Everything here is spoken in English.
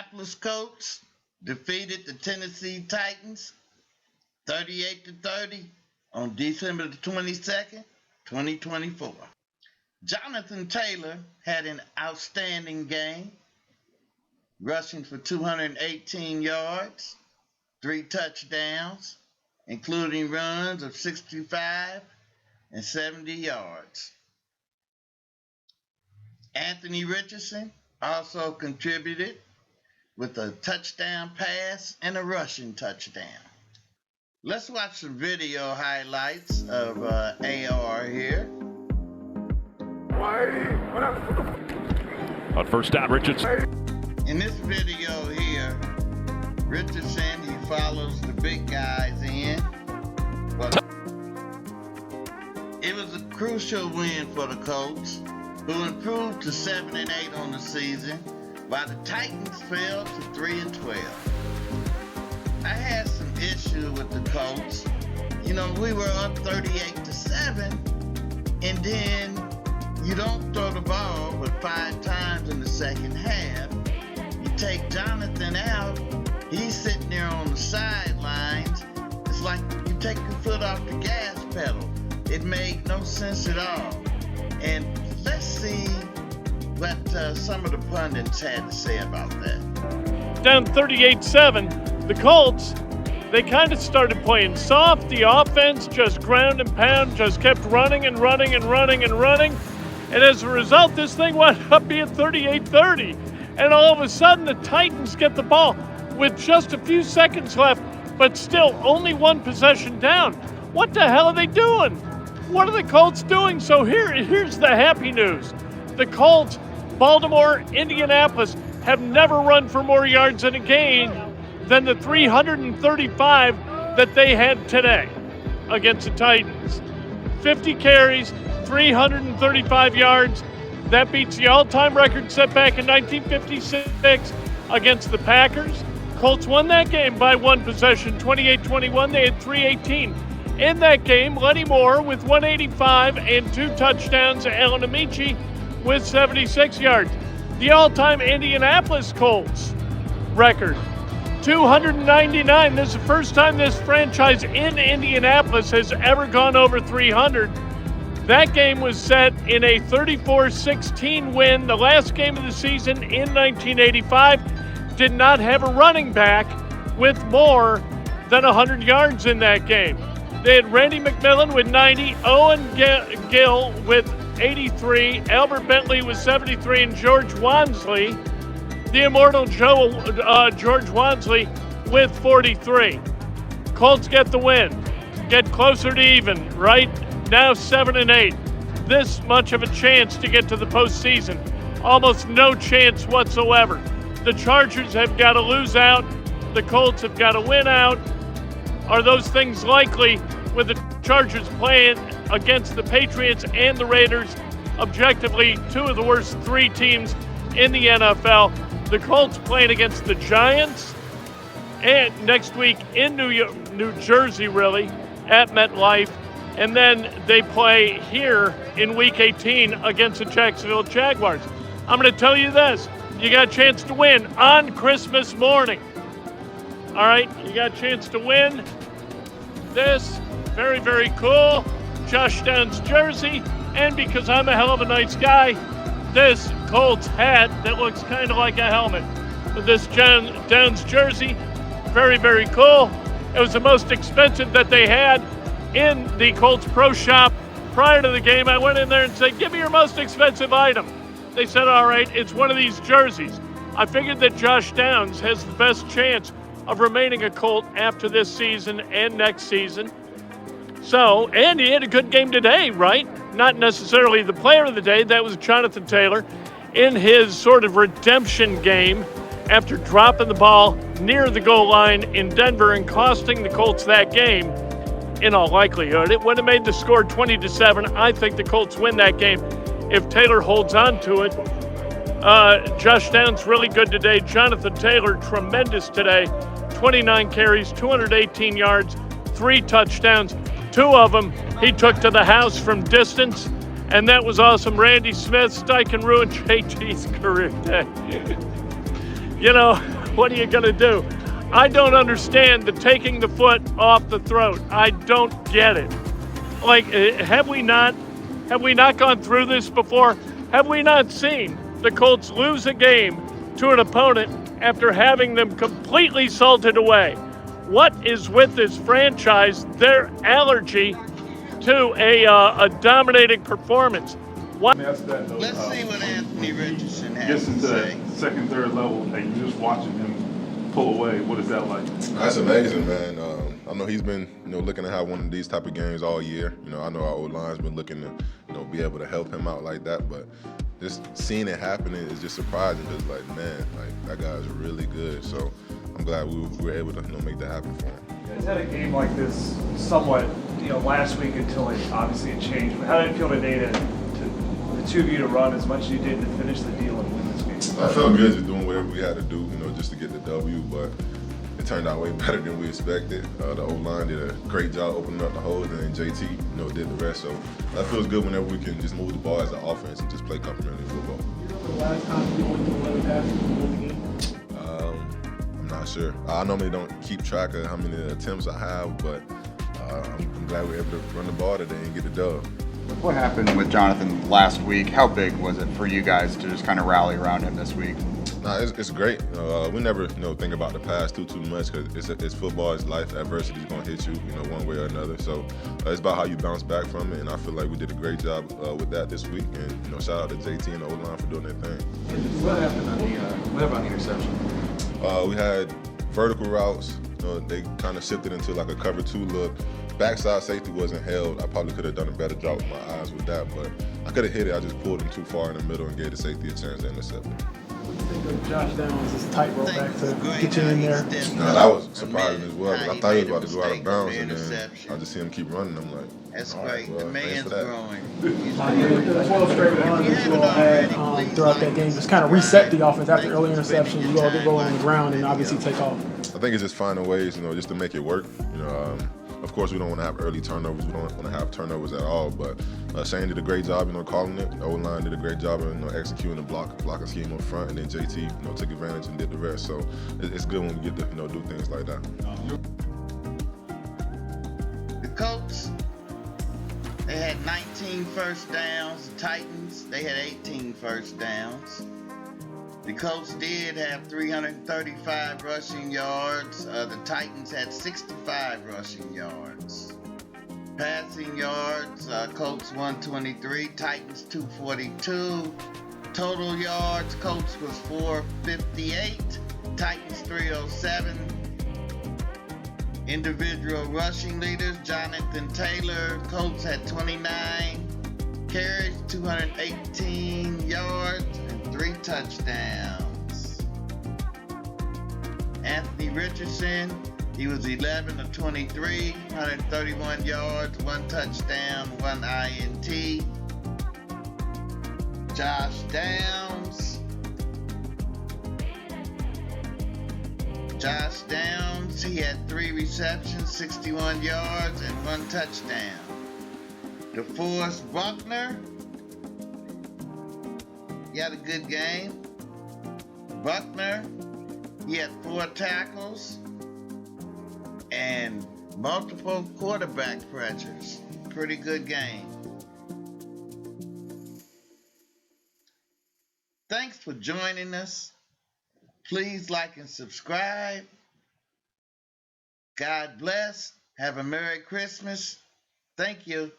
Indianapolis Colts defeated the Tennessee Titans 38-30 on December the 22nd, 2024. Jonathan Taylor had an outstanding game, rushing for 218 yards, 3 touchdowns, including runs of 65 and 70 yards. Anthony Richardson also contributed with a touchdown pass and a rushing touchdown. Let's watch some video highlights of AR here. On first down, Richardson. In this video here, Richardson, he follows the big guys in. But it was a crucial win for the Colts, who improved to 7-8 on the season, while the Titans fell to 3-12. I had some issue with the Colts. You know, we were up 38-7, and then you don't throw the ball but 5 times in the second half. You take Jonathan out, he's sitting there on the sidelines. It's like you take your foot off the gas pedal. It made no sense at all. And let's see what some of the pundits had to say about that. Down 38-7, the Colts, they kind of started playing soft. The offense just ground and pound, just kept running and running and running and running. And as a result, this thing wound up being 38-30. And all of a sudden, the Titans get the ball with just a few seconds left, but still only 1 possession down. What the hell are they doing? What are the Colts doing? So here's the happy news. The Colts, Baltimore, Indianapolis have never run for more yards in a game than the 335 that they had today against the Titans. 50 carries, 335 yards. That beats the all-time record set back in 1956 against the Packers. Colts won that game by 1 possession, 28-21. They had 318. In that game, Lenny Moore with 185 and 2 touchdowns, Alan Amici with 76 yards. The all-time Indianapolis Colts record, 299. This is the first time this franchise in Indianapolis has ever gone over 300. That game was set in a 34-16 win. The last game of the season in 1985 did not have a running back with more than 100 yards in that game. They had Randy McMillan with 90, Owen Gill with 83, Albert Bentley with 73, and George Wansley, the immortal George Wansley, with 43. Colts get the win, get closer to even, right? Now 7-8. This much of a chance to get to the postseason. Almost no chance whatsoever. The Chargers have got to lose out. The Colts have got to win out. Are those things likely with the Chargers playing against the Patriots and the Raiders? Objectively, 2 of the worst 3 teams in the NFL. The Colts playing against the Giants, and next week in New Jersey, really, at MetLife. And then they play here in Week 18 against the Jacksonville Jaguars. I'm going to tell you this. You got a chance to win on Christmas morning. All right, you got a chance to win this. Very, very cool. Josh Downs jersey. And because I'm a hell of a nice guy, this Colts hat that looks kind of like a helmet. With this Downs jersey. Very, very cool. It was the most expensive that they had in the Colts Pro Shop. Prior to the game, I went in there and said, give me your most expensive item. They said, all right, it's one of these jerseys. I figured that Josh Downs has the best chance of remaining a Colt after this season and next season. So, and he had a good game today, right? Not necessarily the player of the day. That was Jonathan Taylor in his sort of redemption game after dropping the ball near the goal line in Denver and costing the Colts that game. In all likelihood, it would have made the score 20-7. I think the Colts win that game if Taylor holds on to it. Josh Downs really good today. Jonathan Taylor tremendous today. 29 carries, 218 yards, 3 touchdowns. 2 of them he took to the house from distance, and that was awesome. Randy Smith, Steichen ruined JT's career day. you know, what are you going to do? I don't understand the taking the foot off the throat. I don't get it. Like, have we not gone through this before? Have we not seen the Colts lose a game to an opponent after having them completely salted away? What is with this franchise? Their allergy to a dominating performance. What? Let's see what Anthony Richardson has gets to into say. that second, third level, and you're just watching him pull away. What is that like? That's amazing, man. I know he's been, looking to have one of these type of games all year. I know our O-line's been looking to, be able to help him out like that. But just seeing it happening is just surprising. Because, that guy's really good. So I'm glad we were able to, make that happen for him. You guys had a game like this somewhat, last week until obviously it changed. But how did it feel today to the two of you to run as much as you did to finish the deal and win this game? I felt good just doing whatever we had to do, just to get the W. But it turned out way better than we expected. The O-line did a great job opening up the holes, and then JT, did the rest. So that feels good whenever we can just move the ball as an offense and just play complementary football. The last time you went to 11 passes in the game? I'm not sure. I normally don't keep track of how many attempts I have, but I'm glad we were able to run the ball today and get the dub. What happened with Jonathan last week? How big was it for you guys to just kind of rally around him this week? Nah, it's great. We never, think about the past too much because it's football, it's life. Adversity is gonna hit you, one way or another. So it's about how you bounce back from it, and I feel like we did a great job with that this week. And shout out to JT and the O-line for doing their thing. What happened on the interception? We had vertical routes. They kind of shifted into like a cover 2 look. Backside safety wasn't held. I probably could have done a better job with my eyes with that, but I could have hit it. I just pulled him too far in the middle and gave the safety a chance to intercept it. What do you think of Josh Downs' tightrope back to get you in there? Nah, that was surprising as well. I thought he was about to go out of bounds, and then I just see him keep running. I'm like, That's all great. right, well, The man's growing. He's The 12 straight runs that you all had throughout that game just kind of reset the offense after early interception. You all get rolling on the ground and obviously take off. I think it's just finding ways, just to make it work. Of course, we don't want to have early turnovers. We don't want to have turnovers at all. But Shane did a great job, calling it. The O-line did a great job of executing the blocking scheme up front, and then JT, took advantage and did the rest. So it's good when we get to, do things like that. The Colts, they had 19 first downs. The Titans, they had 18 first downs. The Colts did have 335 rushing yards. The Titans had 65 rushing yards. Passing yards, Colts 123, Titans 242. Total yards, Colts was 458, Titans 307. Individual rushing leaders, Jonathan Taylor, Colts had 29 carries, 218 yards, 3 touchdowns. Anthony Richardson, he was 11 of 23, 131 yards, 1 touchdown, 1 INT. Josh Downs, he had 3 receptions, 61 yards, and 1 touchdown. DeForest Buckner, he had a good game. Buckner, he had 4 tackles and multiple quarterback pressures. Pretty good game. Thanks for joining us. Please like and subscribe. God bless. Have a Merry Christmas. Thank you.